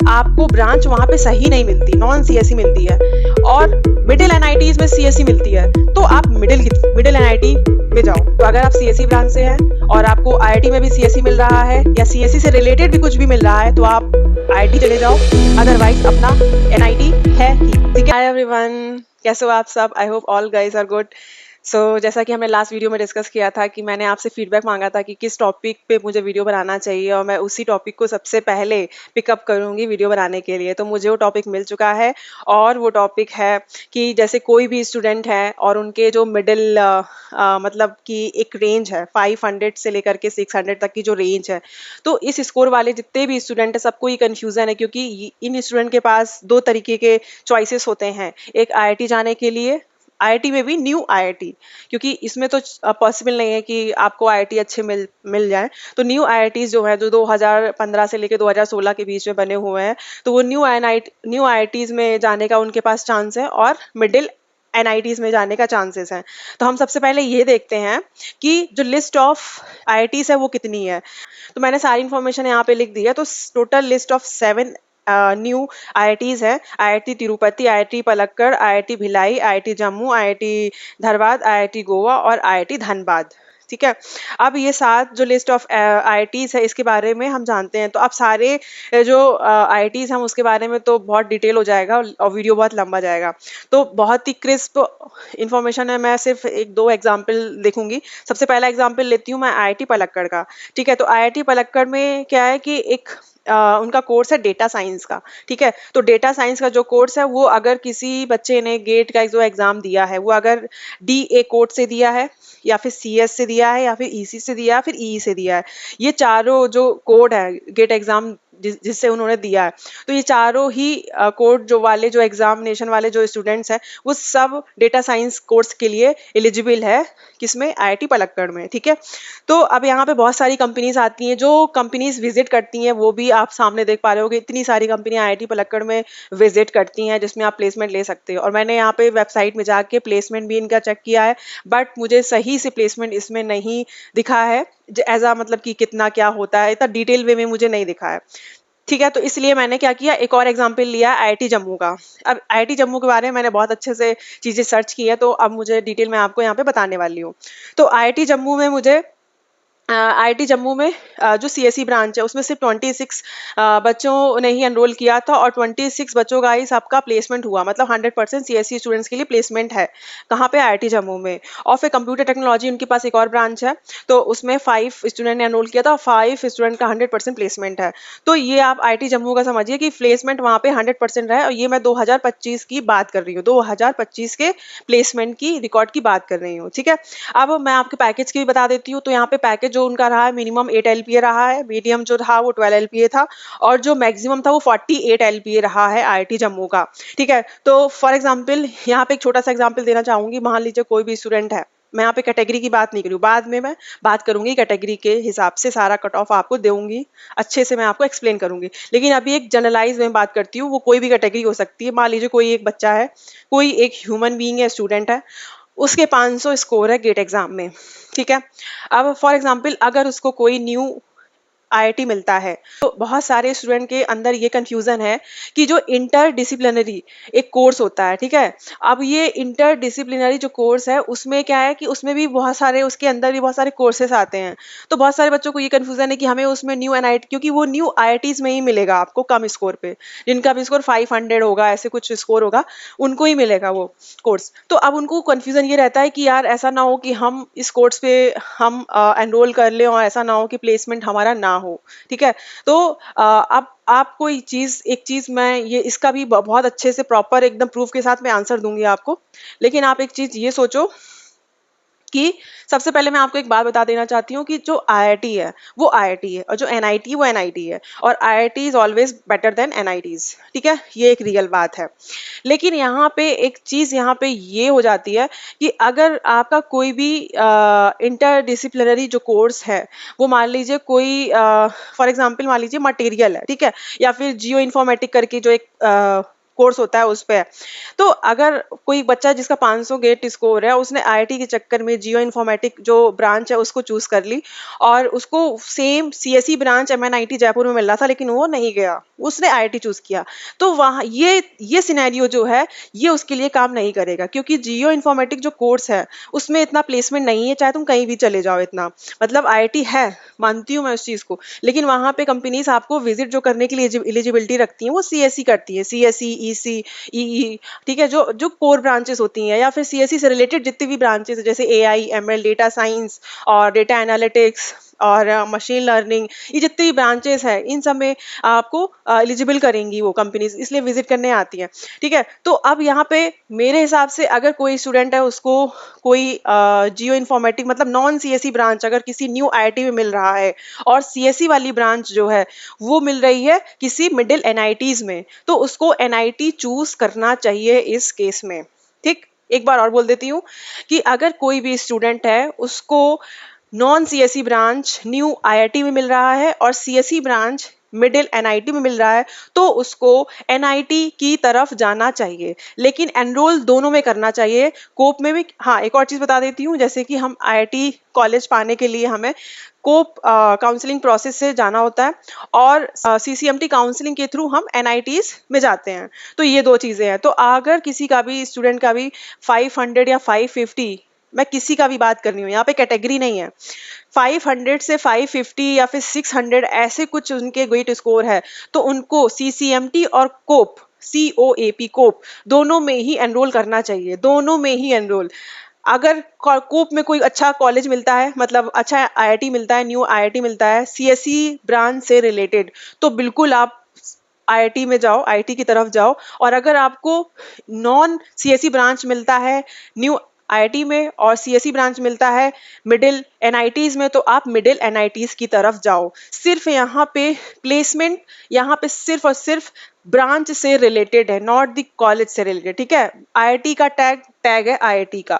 आपको ब्रांच वहाँ पे सही नहीं मिलती, नॉन सीएसई मिलती है, और मिडिल एनआईटीज में सीएसई मिलती है, तो आप मिडिल एनआईटी में जाओ। तो अगर आप सीएसई ब्रांच से हैं और आपको आईआईटी में भी सीएसई मिल रहा है या सीएसई से रिलेटेड भी कुछ भी मिल रहा है, तो आप आईआईटी चले जाओ, अदरवाइज अपना एनआईटी है ही। ठीक है। हाय एवरीवन, कैसे हो आप सब? I hope all guys are good. जैसा कि हमने लास्ट वीडियो में डिस्कस किया था कि मैंने आपसे फीडबैक मांगा था कि किस टॉपिक पे मुझे वीडियो बनाना चाहिए, और मैं उसी टॉपिक को सबसे पहले पिकअप करूंगी वीडियो बनाने के लिए। तो मुझे वो टॉपिक मिल चुका है, और वो टॉपिक है कि जैसे कोई भी स्टूडेंट है और उनके जो मिडिल मतलब कि एक रेंज है 500 से लेकर के 600 तक की जो रेंज है, तो इस स्कोर वाले जितने भी स्टूडेंट है सबको ये कन्फ्यूजन है, क्योंकि इन स्टूडेंट के पास दो तरीके के चॉइसेस होते हैं। एक आईआईटी जाने के लिए, आईआईटी में भी न्यू आईआईटी, क्योंकि इसमें तो पॉसिबल नहीं है कि आपको आईआईटी अच्छे मिल जाए। तो न्यू आईआईटीज जो है, जो 2015 से लेकर 2016 के बीच में बने हुए हैं, तो वो न्यू आईआईटीज में जाने का उनके पास चांस है, और मिडिल एनआईटीज में जाने का चांसेस हैं। तो हम सबसे पहले ये देखते हैं कि जो लिस्ट ऑफ आईआईटीज है वो कितनी है। तो मैंने सारी इन्फॉर्मेशन यहाँ पे लिख दी है। तो total list of 7 new IITs है। IIT Tirupati, IIT Palakkad, IIT Bhilai, IIT Jammu, IIT Dhanbad, IIT Goa और आईआईटी धनबाद। ठीक है। अब ये 7 जो लिस्ट ऑफ आईआईटीज है, इसके बारे में हम जानते हैं। तो अब सारे जो आईआईटीज हम उसके बारे में तो बहुत डिटेल हो जाएगा और वीडियो बहुत लंबा जाएगा। तो बहुत ही क्रिस्प इंफॉर्मेशन है, मैं सिर्फ 1-2 एग्जाम्पल देखूंगी। सबसे पहला एग्जाम्पल लेती हूँ मैं आईआईटी पलक्कड़ का। ठीक है। तो आईआईटी पलक्कड़ में क्या है कि एक उनका कोर्स है डेटा साइंस का। ठीक है। तो डेटा साइंस का जो कोर्स है, वो अगर किसी बच्चे ने गेट का जो एग्जाम दिया है, वो अगर डीए कोड से दिया है, या फिर सीएस से दिया है, या फिर ईसी से दिया है, फिर ई से दिया है, ये चारों जो कोड है गेट एग्जाम जिससे उन्होंने दिया है, तो ये चारों ही कोड जो एग्जामिनेशन वाले जो स्टूडेंट्स हैं, वो सब डेटा साइंस कोर्स के लिए एलिजिबल है। किसमें? आईआईटी पलक्कड़ में। ठीक है। तो अब यहाँ पे बहुत सारी कंपनीज आती हैं, जो कंपनीज विजिट करती हैं वो भी आप सामने देख पा रहे हो कि इतनी सारी कंपनियां आईआईटी पलक्कड़ में विजिट करती हैं, जिसमें आप प्लेसमेंट ले सकते हो। और मैंने यहाँ पे वेबसाइट में जाके प्लेसमेंट भी इनका चेक किया है, बट मुझे सही से प्लेसमेंट इसमें नहीं दिखा है। ऐसा मतलब कि कितना क्या होता है, इतना डिटेल वे में मुझे नहीं दिखा है। ठीक है। तो इसलिए मैंने क्या किया, एक और एग्जाम्पल लिया आईआईटी जम्मू का। अब आईआईटी जम्मू के बारे में मैंने बहुत अच्छे से चीजें सर्च की है, तो अब मुझे डिटेल में आपको यहाँ पे बताने वाली हूँ। तो आईआईटी जम्मू में मुझे आईआईटी जम्मू में जो सीएसई ब्रांच है, उसमें सिर्फ 26 बच्चों ने ही एनरोल किया था, और 26 बच्चों का ही सबका प्लेसमेंट हुआ। मतलब 100% सीएसई स्टूडेंट्स के लिए प्लेसमेंट है। कहाँ पे? आईआईटी जम्मू में। और फिर कंप्यूटर टेक्नोलॉजी उनके पास एक और ब्रांच है, तो उसमें 5 स्टूडेंट ने एनरोल किया था, 5 स्टूडेंट का 100% प्लेसमेंट है। तो ये आप आईआईटी जम्मू का समझिए कि प्लेसमेंट वहाँ पे 100% रहा है। और ये मैं 2025 की बात कर रही हूँ, 2025 के प्लेसमेंट की रिकॉर्ड की बात कर रही हूँ। ठीक है। अब मैं आपके पैकेज की भी बता देती हूँ। तो यहाँ पे पैकेज जो उनका रहा है, मिनिमम 8 एलपीए रहा है, मीडियम जो था वो 12 एलपीए था, और जो मैक्सिमम था वो 48 एलपीए रहा है आईआईटी जम्मू का। ठीक है। तो फॉर एग्जाम्पल यहाँ पे एक छोटा सा एग्जाम्पल देना चाहूंगी। मान लीजिए कोई भी स्टूडेंट है, मैं यहाँ पे कैटेगरी की बात नहीं करूँ, बाद में मैं बात करूंगी कैटेगरी के हिसाब से, सारा कट ऑफ आपको दूंगी, अच्छे से मैं आपको एक्सप्लेन करूंगी। लेकिन अभी एक जनरलाइज में बात करती हूँ, वो कोई भी कैटेगरी हो सकती है। मान लीजिए कोई एक बच्चा है, कोई एक ह्यूमन बीइंग है, स्टूडेंट है, उसके 500 स्कोर है गेट एग्जाम में। ठीक है। अब फॉर एग्जाम्पल अगर उसको कोई न्यू आईआईटी मिलता है, तो बहुत सारे स्टूडेंट के अंदर ये कंफ्यूजन है कि जो इंटर डिसिप्लिनरी एक कोर्स होता है। ठीक है। अब ये इंटर डिसिप्लिनरी जो कोर्स है, उसमें क्या है कि उसमें भी बहुत सारे, उसके अंदर भी बहुत सारे कोर्सेस आते हैं। तो बहुत सारे बच्चों को ये कंफ्यूजन है कि हमें उसमें न्यू एनआईटी, क्योंकि वो न्यू आईआईटीज में ही मिलेगा आपको कम स्कोर पे, जिनका भी स्कोर 500 होगा, ऐसे कुछ स्कोर होगा, उनको ही मिलेगा वो कोर्स। तो अब उनको कंफ्यूजन ये रहता है कि यार ऐसा ना हो कि हम इस कोर्स पे हम एनरोल कर लें और ऐसा ना हो कि प्लेसमेंट हमारा ना हो। ठीक है। तो अब आपको एक चीज मैं ये इसका भी बहुत अच्छे से प्रॉपर एकदम प्रूफ के साथ मैं आंसर दूंगी आपको। लेकिन आप एक चीज ये सोचो कि सबसे पहले मैं आपको एक बात बता देना चाहती हूँ कि जो आईआईटी है वो आईआईटी है, और जो एनआईटी वो एनआईटी है, और IIT is always better than NITs. ठीक है। ये एक रियल बात है। लेकिन यहाँ पे एक चीज यहाँ पे ये हो जाती है कि अगर आपका कोई भी इंटर डिसिप्लिनरी जो कोर्स है, वो मान लीजिए कोई फॉर एग्जाम्पल मान लीजिए मटेरियल है, ठीक है, या फिर जियो इन्फॉर्मेटिक करके जो एक कोर्स होता है उस पे है, तो अगर कोई बच्चा जिसका 500 गेट स्कोर है, उसने आईआईटी के चक्कर में जियो इन्फॉर्मेटिक जो ब्रांच है उसको चूज कर ली, और उसको same CSE branch MNIT Jaipur में मिल रहा था लेकिन वो नहीं गया, उसने आईआईटी चूज किया, तो वहाँ ये सिनेरियो जो है ये उसके लिए काम नहीं करेगा, क्योंकि जियो इन्फॉर्मेटिक जो कोर्स है उसमें इतना प्लेसमेंट नहीं है, चाहे तुम कहीं भी चले जाओ इतना, मतलब आईआईटी है, मानती हूँ मैं उस चीज को, लेकिन वहां पे कंपनीज आपको विजिट जो करने के लिए एलिजिबिलिटी रखती हैं वो सीएसई करती है, सीएसई, ईसी, ईई, ठीक है, जो जो कोर ब्रांचेस होती हैं, या फिर सीएसई से रिलेटेड जितनी भी ब्रांचेस जैसे एआई, एमएल, डेटा साइंस और डेटा एनालिटिक्स और मशीन लर्निंग, ये जितनी भी ब्रांचेस है इन सब में आपको एलिजिबल करेंगी वो कंपनीज, इसलिए विजिट करने आती हैं, ठीक है। तो अब यहाँ पे मेरे हिसाब से अगर कोई स्टूडेंट है उसको कोई जियो इन्फॉर्मेटिक मतलब नॉन सीएसई ब्रांच अगर किसी न्यू आईआईटी में मिल रहा है, और सीएसई वाली ब्रांच जो है वो मिल रही है किसी मिडिल एनआईटीज में, तो उसको एनआईटी चूज करना चाहिए इस केस में, ठीक। एक बार और बोल देती हूँ कि अगर कोई भी स्टूडेंट है उसको non CSE branch new IIT में मिल रहा है और सीएसई ब्रांच मिडिल एनआईटी में मिल रहा है, तो उसको एनआईटी की तरफ जाना चाहिए, लेकिन एनरोल दोनों में करना चाहिए, कोप में भी। हाँ, एक और चीज बता देती हूँ, जैसे कि हम आईआईटी कॉलेज पाने के लिए हमें कोप काउंसलिंग प्रोसेस से जाना होता है, और सीसीएमटी काउंसलिंग के थ्रू हम एनआईटीज में जाते हैं, तो ये दो चीजें हैं। तो अगर किसी का भी स्टूडेंट का भी 500 या 550, मैं किसी का भी बात कर रही हूँ, यहाँ पे कैटेगरी नहीं है, 500 से 550 या फिर 600 ऐसे कुछ उनके वेट स्कोर है, तो उनको सीसीएमटी और कोप, COAP कोप दोनों में ही एनरोल करना चाहिए, दोनों में ही एनरोल। अगर कोप में कोई अच्छा कॉलेज मिलता है, मतलब अच्छा आईआईटी मिलता है, न्यू आईआईटी मिलता है सीएसई ब्रांच से रिलेटेड, तो बिल्कुल आप आईआईटी में जाओ, आईआईटी की तरफ जाओ। और अगर आपको नॉन सीएसई ब्रांच मिलता है न्यू आईआईटी में और सीएसई ब्रांच मिलता है मिडिल एनआईटीज में, तो आप मिडिल एनआईटीज की तरफ जाओ। सिर्फ यहाँ पे प्लेसमेंट, यहाँ पे सिर्फ और सिर्फ ब्रांच से रिलेटेड है, नॉट द कॉलेज से रिलेटेड, ठीक है। आईआईटी का टैग है आईआईटी का,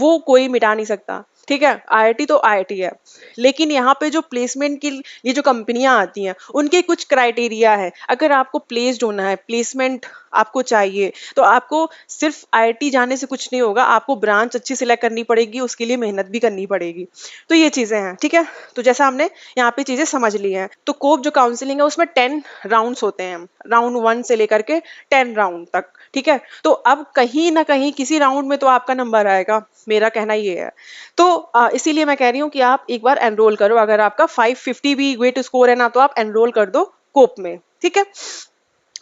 वो कोई मिटा नहीं सकता, ठीक है। आईआईटी तो आईआईटी है, लेकिन यहाँ पे जो प्लेसमेंट की ये जो कंपनियां आती हैं उनके कुछ क्राइटेरिया है। अगर आपको प्लेस्ड होना है, प्लेसमेंट आपको चाहिए, तो आपको सिर्फ आईआईटी जाने से कुछ नहीं होगा, आपको ब्रांच अच्छी सिलेक्ट करनी पड़ेगी, उसके लिए मेहनत भी करनी पड़ेगी। तो ये चीजें हैं, ठीक है। तो जैसा हमने यहाँ पे चीजें समझ ली हैं, तो कोप जो काउंसलिंग है उसमें 10 राउंड्स होते हैं, राउंड 1 से लेकर के 10 राउंड तक, ठीक है। तो अब कहीं ना कहीं किसी राउंड में तो आपका नंबर आएगा, मेरा कहना ये है। तो इसीलिए मैं कह रही हूँ कि आप एक बार एनरोल करो, अगर आपका 550 भी वेट स्कोर है ना, तो आप एनरोल कर दो कोप में, ठीक है।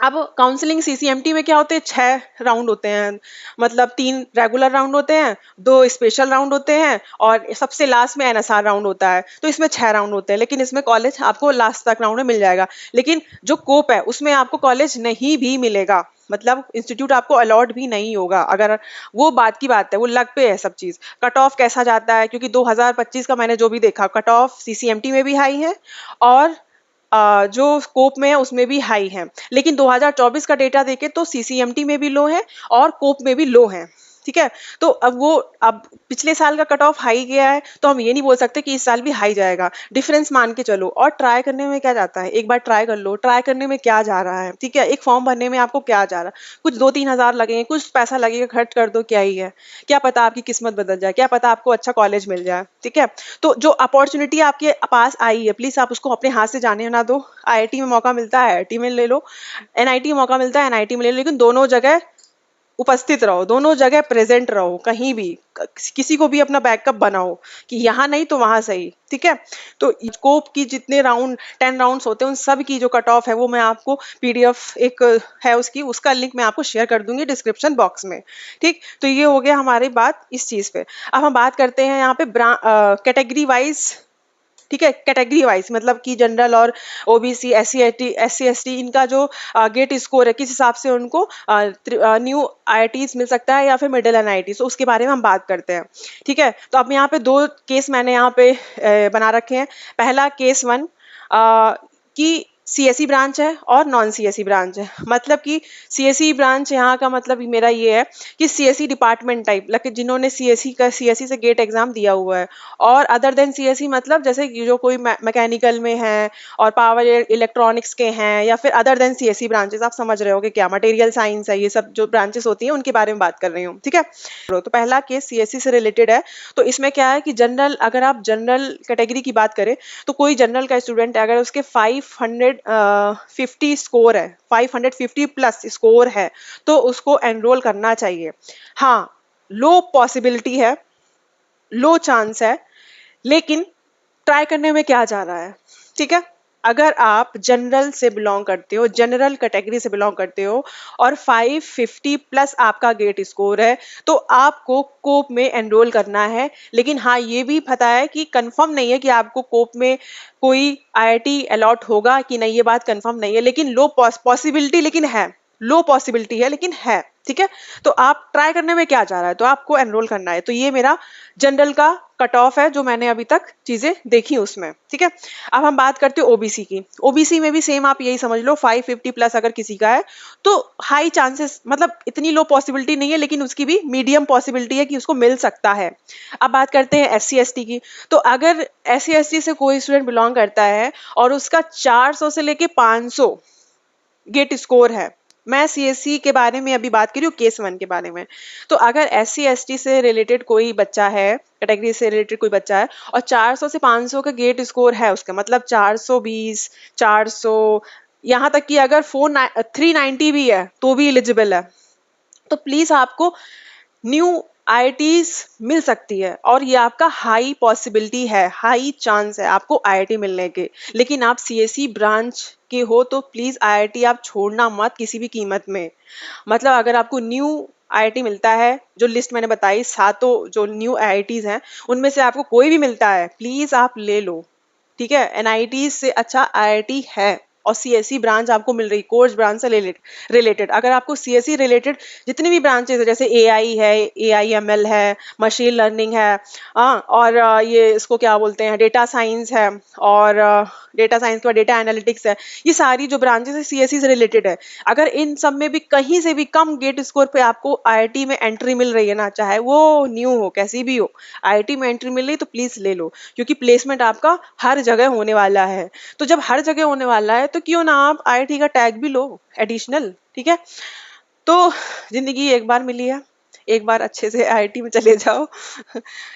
अब काउंसलिंग सीसीएमटी में क्या होते हैं, 6 राउंड होते हैं, मतलब 3 रेगुलर राउंड होते हैं, 2 स्पेशल राउंड होते हैं, और सबसे लास्ट में एनएसआर राउंड होता है। तो इसमें 6 राउंड होते हैं, लेकिन इसमें कॉलेज आपको लास्ट तक राउंड में मिल जाएगा। लेकिन जो कोप है उसमें आपको कॉलेज नहीं भी मिलेगा, मतलब इंस्टीट्यूट आपको अलॉट भी नहीं होगा। अगर वो बात की बात है, वो लक पे है सब चीज। कट ऑफ कैसा जाता है, क्योंकि 2025 का मैंने जो भी देखा, कट ऑफ सीसीएमटी में भी हाई है और जो स्कोप में है उसमें भी हाई है, लेकिन 2024 का डेटा देखें तो सीसीएमटी में भी लो है और कोप में भी लो है, ठीक है। तो अब पिछले साल का कट ऑफ हाई गया है, तो हम ये नहीं बोल सकते कि इस साल भी हाई जाएगा, डिफरेंस मान के चलो। और ट्राई करने में क्या जाता है, एक बार ट्राई कर लो, ट्राई करने में क्या जा रहा है, ठीक है। एक फॉर्म भरने में आपको क्या जा रहा है, कुछ 2-3 हजार लगेंगे, कुछ पैसा लगेगा, खर्च कर दो, क्या ही है, क्या पता आपकी किस्मत बदल जाए, क्या पता आपको अच्छा कॉलेज मिल जाए, ठीक है। तो जो अपॉर्चुनिटी आपके पास आई है, प्लीज आप उसको अपने हाथ से जाने ना दो। आईआईटी में मौका मिलता है आईआईटी में ले लो, एनआईटी में मौका मिलता है एनआईटी में ले लो, लेकिन दोनों जगह उपस्थित रहो, दोनों जगह प्रेजेंट रहो, कहीं भी किसी को भी अपना बैकअप बनाओ कि यहाँ नहीं तो वहां सही, ठीक है। तो स्कोप की जितने राउंड 10 राउंड्स होते हैं उन सब की जो कट ऑफ है वो मैं आपको पीडीएफ एक है उसका लिंक मैं आपको शेयर कर दूंगी डिस्क्रिप्शन बॉक्स में, ठीक। तो ये हो गया हमारी बात इस चीज पे। अब हम बात करते हैं यहाँ पे कैटेगरी वाइज, ठीक है। कैटेगरी वाइज मतलब कि जनरल और ओबीसी, SC ST इनका जो गेट स्कोर है, किस हिसाब से उनको न्यू आईआईटीज मिल सकता है या फिर मिडिल एनआईटी, तो उसके बारे में हम बात करते हैं, ठीक है। तो अब यहाँ पे 2 केस मैंने यहाँ पे बना रखे हैं। पहला केस 1 कि सीएसई ब्रांच है और नॉन सीएसई ब्रांच है। मतलब कि सीएसई ब्रांच यहाँ का मतलब मेरा ये है कि सीएसई डिपार्टमेंट टाइप, मतलब जिन्होंने सीएसई से गेट एग्जाम दिया हुआ है। और अदर देन सीएसई मतलब जैसे कि जो कोई मैकेनिकल में है और पावर इलेक्ट्रॉनिक्स के हैं, या फिर अदर देन सीएसई ब्रांचेस, आप समझ रहे हो कि क्या मटेरियल साइंस है, ये सब जो ब्रांचेस होती हैं उनके बारे में बात कर रही हूँ, ठीक है। तो पहला केस सीएसई से रिलेटेड है। तो इसमें क्या है कि जनरल, अगर आप जनरल कैटेगरी की बात करें तो कोई जनरल का स्टूडेंट है, अगर उसके 550 स्कोर है, 550 प्लस स्कोर है, तो उसको एनरोल करना चाहिए। हाँ, लो पॉसिबिलिटी है, लो चांस है, लेकिन ट्राई करने में क्या जा रहा है, ठीक है। अगर आप जनरल से बिलोंग करते हो, जनरल कैटेगरी से बिलोंग करते हो और 550 प्लस आपका गेट स्कोर है, तो आपको कोप में एनरोल करना है। लेकिन हाँ, ये भी पता है कि कंफर्म नहीं है कि आपको कोप में कोई आईआईटी अलॉट होगा कि नहीं, ये बात कंफर्म नहीं है, लेकिन लो पॉसिबिलिटी लेकिन है, लो पॉसिबिलिटी है लेकिन है, ठीक है। तो आप ट्राई करने में क्या जा रहा है, तो आपको एनरोल करना है। तो ये मेरा जनरल का कट ऑफ है जो मैंने अभी तक चीजें देखी उसमें, ठीक है। अब हम बात करते हैं ओबीसी की। ओबीसी में भी सेम आप यही समझ लो, 550 प्लस अगर किसी का है तो हाई चांसेस, मतलब इतनी लो पॉसिबिलिटी नहीं है, लेकिन उसकी भी मीडियम पॉसिबिलिटी है कि उसको मिल सकता है। अब बात करते हैं एससी एसटी की। तो अगर एससी एसटी से कोई स्टूडेंट बिलोंग करता है और उसका 400 से लेके 500 गेट स्कोर है, मैं सीएससी के बारे में अभी बात कर रही हूँ, केस 1 के बारे में। तो अगर एससी एसटी से रिलेटेड कोई बच्चा है, कैटेगरी से रिलेटेड कोई बच्चा है और 400 से 500 का गेट स्कोर है उसका, मतलब 420, 400, यहाँ तक कि अगर 390 भी है तो भी एलिजिबल है, तो प्लीज आपको न्यू आईआईटीज मिल सकती है। और ये आपका हाई पॉसिबिलिटी है, हाई चांस है आपको आईआईटी मिलने के। लेकिन आप सीएसई ब्रांच के हो तो प्लीज आईआईटी आप छोड़ना मत किसी भी कीमत में। मतलब अगर आपको न्यू आईआईटी मिलता है, जो लिस्ट मैंने बताई सातों जो न्यू आईआईटीज हैं, उनमें से आपको कोई भी मिलता है, प्लीज आप ले लो, ठीक है। एनआईटी से अच्छा आईआईटी है। और सीएसई ब्रांच आपको मिल रही, कोर्स ब्रांच से रिलेटेड। अगर आपको सीएसई रिलेटेड जितनी भी ब्रांचेस है, जैसे एआई है, एआईएमएल है, मशीन लर्निंग है, और ये इसको क्या बोलते हैं, डेटा साइंस है, और डेटा साइंस के बाद डेटा एनालिटिक्स है, ये सारी जो ब्रांचेस है सीएसई से रिलेटेड है। अगर इन सब में भी कहीं से भी कम गेट स्कोर पे आपको आईआईटी में एंट्री मिल रही है ना, चाहे वो न्यू हो कैसी भी हो, आईआईटी में एंट्री मिल रही तो प्लीज ले लो, क्योंकि प्लेसमेंट आपका हर जगह होने वाला है। तो जब हर जगह होने वाला है तो क्यों ना आप आईआईटी का टैग भी लो एडिशनल, ठीक है। तो जिंदगी एक बार मिली है, एक बार अच्छे से आईआईटी में चले जाओ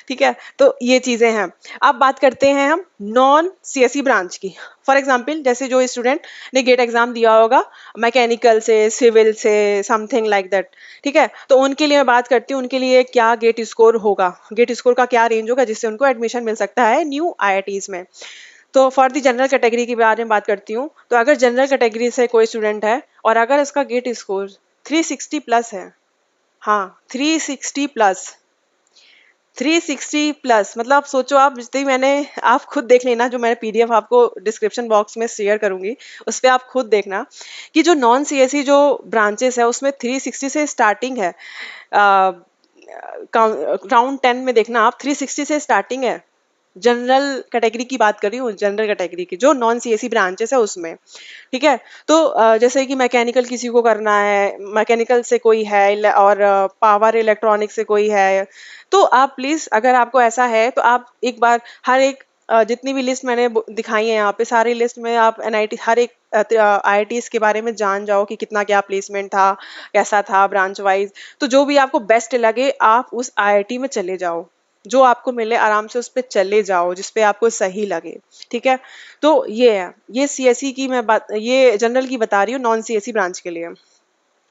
ठीक है। तो ये चीजें हैं। अब बात करते हैं हम नॉन सीएसई ब्रांच की। फॉर एग्जांपल, जैसे जो स्टूडेंट ने गेट एग्जाम दिया होगा मैकेनिकल से, सिविल से, समथिंग लाइक दैट, ठीक है, तो उनके लिए मैं बात करती हूँ, उनके लिए क्या गेट स्कोर होगा, गेट स्कोर का क्या रेंज होगा जिससे उनको एडमिशन मिल सकता है न्यू आईआईटीज में। तो फॉर दी जनरल कैटेगरी के बारे में बात करती हूँ। तो अगर जनरल कैटेगरी से कोई स्टूडेंट है और अगर उसका गेट स्कोर 360 प्लस है, हाँ 360 प्लस, 360 प्लस, मतलब आप सोचो, आप जितनी मैंने, आप खुद देख लेना, जो मैंने पीडीएफ आपको डिस्क्रिप्शन बॉक्स में शेयर करूंगी उस पर आप खुद देखना कि जो नॉन सीएसई जो ब्रांचेस है उसमें 360 से स्टार्टिंग है। राउंड 10 में देखना आप, 360 से स्टार्टिंग है। जनरल कैटेगरी की बात कर रही हूँ, जनरल कैटेगरी की जो नॉन सीएसई ब्रांचेस है उसमें, ठीक है। तो जैसे कि मैकेनिकल किसी को करना है, मैकेनिकल से कोई है, और पावर इलेक्ट्रॉनिक से कोई है, तो आप प्लीज, अगर आपको ऐसा है तो आप एक बार हर एक जितनी भी लिस्ट मैंने दिखाई है यहाँ पे, सारी लिस्ट में आप एनआईटी हर एक आईआईटीज के बारे में जान जाओ कि कितना क्या प्लेसमेंट था, कैसा था ब्रांच वाइज। तो जो भी आपको बेस्ट लगे आप उस आईआईटी में चले जाओ, जो आपको मिले आराम से उस पर चले जाओ जिसपे आपको सही लगे, ठीक है। तो ये है, ये सीएसई की मैं बात, ये जनरल की बता रही हूँ नॉन सीएसई ब्रांच के लिए।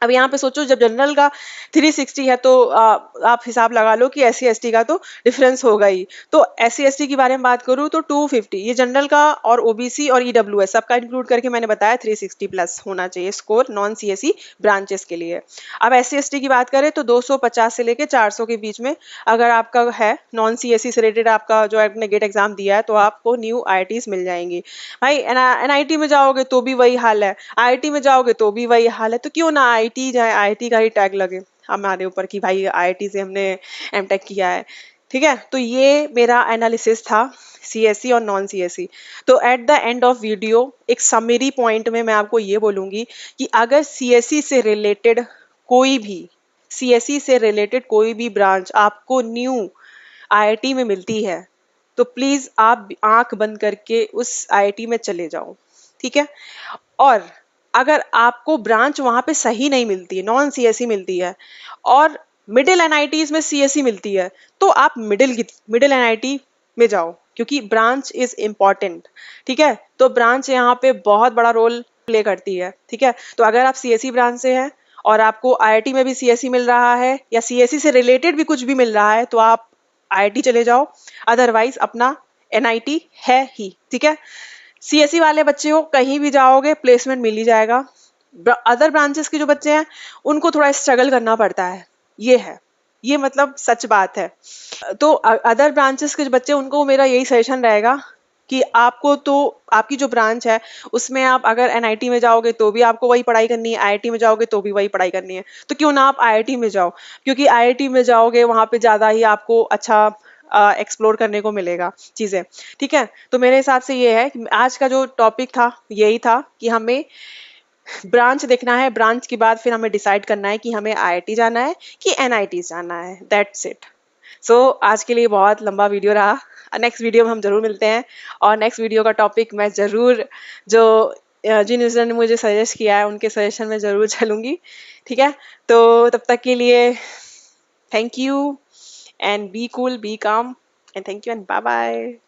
अब यहाँ पे सोचो, जब जनरल का 360 है तो आप हिसाब लगा लो कि एससी एसटी का तो डिफरेंस होगा ही। तो एससी एसटी के बारे में बात करूँ तो 250, ये जनरल का और ओबीसी और ईडब्ल्यूएस सबका इंक्लूड करके मैंने बताया 360 प्लस होना चाहिए स्कोर नॉन सीएसई ब्रांचेस के लिए। अब एससी एसटी की बात करें तो 250 से लेके 400 के बीच में अगर आपका है नॉन सीएसई से रिलेटेड, आपका जो आपने गेट एग्जाम दिया है, तो आपको न्यू आईआईटीज मिल जाएंगी। भाई एनआईटी में जाओगे तो भी वही हाल है, आईआईटी में जाओगे तो भी वही हाल है, तो क्यों ना आईआईटी जाए, आईआईटी का ही टैग लगे हमारे ऊपर कि भाई आईआईटी से हमने एमटेक किया है। ठीक है, तो ये मेरा एनालिसिस था सीएससी और नॉन सीएससी। तो at the end of video एक समरी पॉइंट में मैं आपको ये बोलूंगी कि अगर सीएससी से रिलेटेड कोई भी सीएससी से रिलेटेड कोई भी ब्रांच आपको न्यू आईआईटी में मिलती है तो प्लीज आप आंख बंद करके उस आईआईटी में चले जाओ, ठीक है। और अगर आपको ब्रांच वहां पे सही नहीं मिलती है, नॉन सीएससी मिलती है और मिडिल एनआईटीज में सीएससी मिलती है, तो आप मिडिल एनआईटी में जाओ क्योंकि ब्रांच इज इम्पॉर्टेंट, ठीक है। तो ब्रांच यहाँ पे बहुत बड़ा रोल प्ले करती है, ठीक है। तो अगर आप सीएससी ब्रांच से हैं और आपको आईआईटी में भी सीएससी मिल रहा है या सीएससी से रिलेटेड भी कुछ भी मिल रहा है तो आप आईआईटी चले जाओ, अदरवाइज अपना एनआईटी है ही, ठीक है। सीएससी वाले बच्चे हो कहीं भी जाओगे प्लेसमेंट मिल ही जाएगा। अदर ब्रांचेस के जो बच्चे हैं उनको थोड़ा स्ट्रगल करना पड़ता है, ये है, ये मतलब सच बात है। तो अदर ब्रांचेस के जो बच्चे उनको मेरा यही सजेशन रहेगा कि आपको तो आपकी जो ब्रांच है उसमें आप अगर एनआईटी में जाओगे तो भी आपको वही पढ़ाई करनी है, आईआईटी में जाओगे तो भी वही पढ़ाई करनी है, तो क्यों ना आप आईआईटी में जाओ, क्योंकि आईआईटी में जाओगे वहां पे ज्यादा ही आपको अच्छा एक्सप्लोर करने को मिलेगा चीजें, ठीक है। तो मेरे हिसाब से ये है कि आज का जो टॉपिक था यही था कि हमें ब्रांच देखना है, ब्रांच के बाद फिर हमें डिसाइड करना है कि हमें आईआईटी जाना है कि एनआईटी जाना है, दैट्स इट। सो आज के लिए बहुत लंबा वीडियो रहा, नेक्स्ट वीडियो में हम जरूर मिलते हैं और नेक्स्ट वीडियो का टॉपिक मैं जरूर जो जिन यूजर ने मुझे सजेस्ट किया है उनके सजेशन में जरूर चलूंगी, ठीक है। तो तब तक के लिए thank you and be cool, be calm and thank you and bye bye.